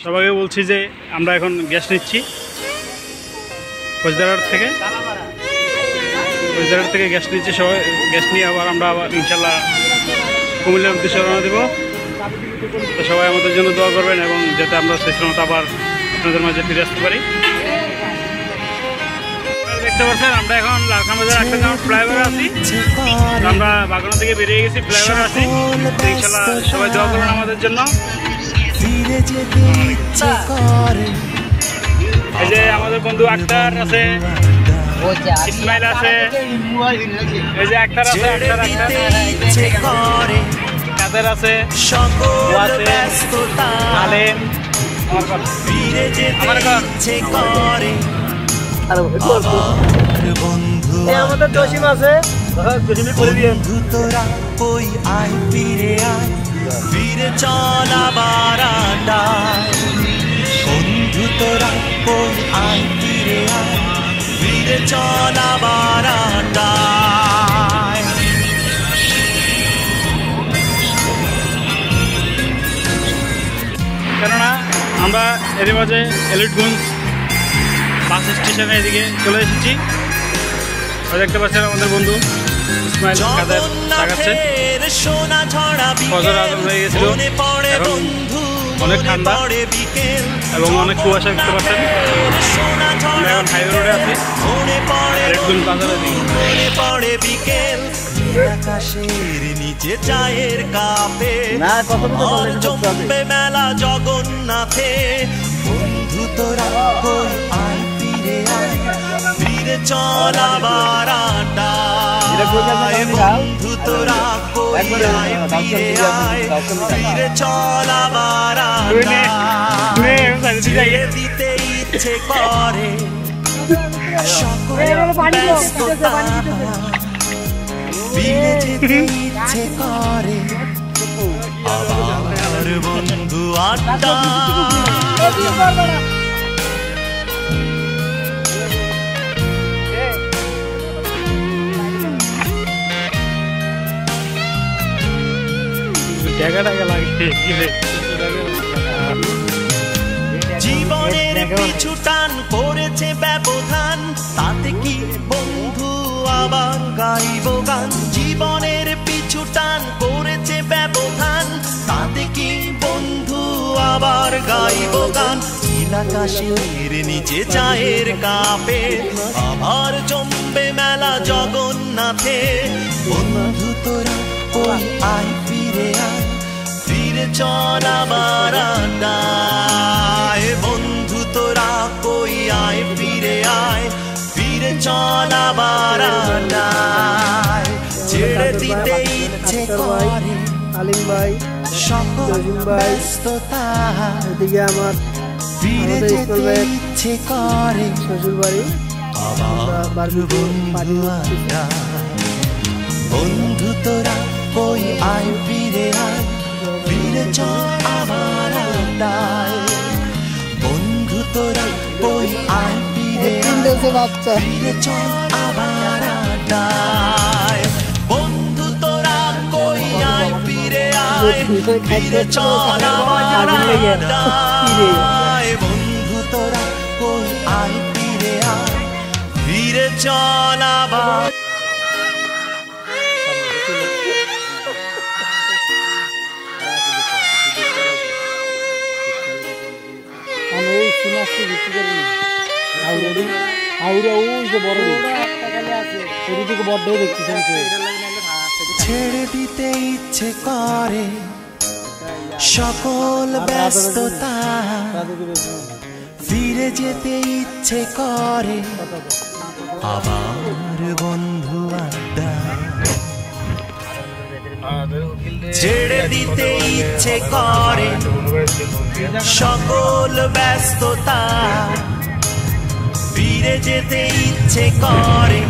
সবাইকে বলছি যে আমরা এখন গ্যাস নিচ্ছি কোচবিহার থেকে গ্যাস নিচ্ছি। সবাই গ্যাস নিয়ে আবার ইনশাল্লাহ কুমিল্লার উদ্দেশ্যে রওনা দেব। তো সবাই আমাদের জন্য দোয়া করবেন এবং যাতে আমরা সেই সময় আবার আপনাদের মাঝে ফিরে আসতে পারি। দেখতে পাচ্ছেন আমরা এখন লালখান বাজার একটা ফ্লাইওভারে আছি। আমরা বাগানো থেকে বেরিয়ে গেছি, ফ্লাইওভারে আছি। ইনশাল্লাহ সবাই দোয়া করবেন আমাদের জন্য। এই যে আমাদের বন্ধু আক্তার আছে, ইসমাইল আছে, এই যে আক্তার আছে, কাদের আছে, আলেম, আমাদের জসিম আছে। তোরা কই আয় ফিরে আয়, ফিরে চলা বারান্দায়। বন্ধু তোরা কই আয় ফিরে আয়, ফিরে চলা বারান্দায়। কেননা আমরা এর মাঝে এলিটগঞ্জ বাস স্টেশনে এদিকে চলে এসেছি। দেখতে পাচ্ছেন আমাদের বন্ধু ইসমাইল কাদের লাগাচ্ছে। ফজর আজান হয়ে গেছিল, এখন অনেক ঠান্ডা এবং অনেক কুয়াশা দেখতে পাচ্ছেন। আমরা এখন হাইওয়ে রোডে আছি, এলিটগঞ্জ বাজারের দিকে। আকাশের নিচে চায়ের কাপে জমবে মেলা জগন্নাথে। বন্ধু তোরা কই আয় ফিরে আয়, ফিরে চলা বারান্দায়। বন্ধু তোরা কই আয় ফিরে আয়, ফিরে চলা বারান্দায়। ছেড়ে দিতে ইচ্ছে করে সকল ব্যস্ততা, ফিরে যেতে ইচ্ছে করে আবার বন্ধু আড্ডা। জীবনের পিছু টান করেছে ব্যবধান, তাতে কি বন্ধু আবার গাইব গান। জীবনের পিছু টান করেছে ব্যবধান, তাতে কি বন্ধু আবার গাইব গান। নীলাকাশের নিচে চায়ের কাপে আবার জমবে মেলা জগন্নাথে। বন্ধু তোরা কই আয় ফিরে আয়, ফিরে চলা বারান্দায়। বন্ধু তোরা কই আয় ফিরে আয়, ফিরে চলা বারান্দায়। ছেড়ে দিতে ইচ্ছে করে আলিম ভাই, সকল ব্যস্ততা। এদিকে আমার ফিরে যেতে ইচ্ছে করে শ্বশুর বাড়ি। বন্ধু তোরা কই আয় ফিরে আয়, ফিরে চলা বারান্দায়। বন্ধু তোরা কই আয় ফিরে আয়, ফিরে চলা বারান্দায়। বন্ধু তোরা কই আয় ফিরে আয়, ফিরে চলা বারান্দায়। বন্ধু তোরা কই আয় ফিরে আয়, ফিরে চলা বারান্দায়। ছেড়ে দিতে ইচ্ছে করে সকল ব্যস্ততা, ফিরে যেতে ইচ্ছে করে আবার বন্ধু আড্ডা। ছেড়ে দিতে ইচ্ছে করে সকল ব্যস্ততা, ফিরে যেতে ইচ্ছে করে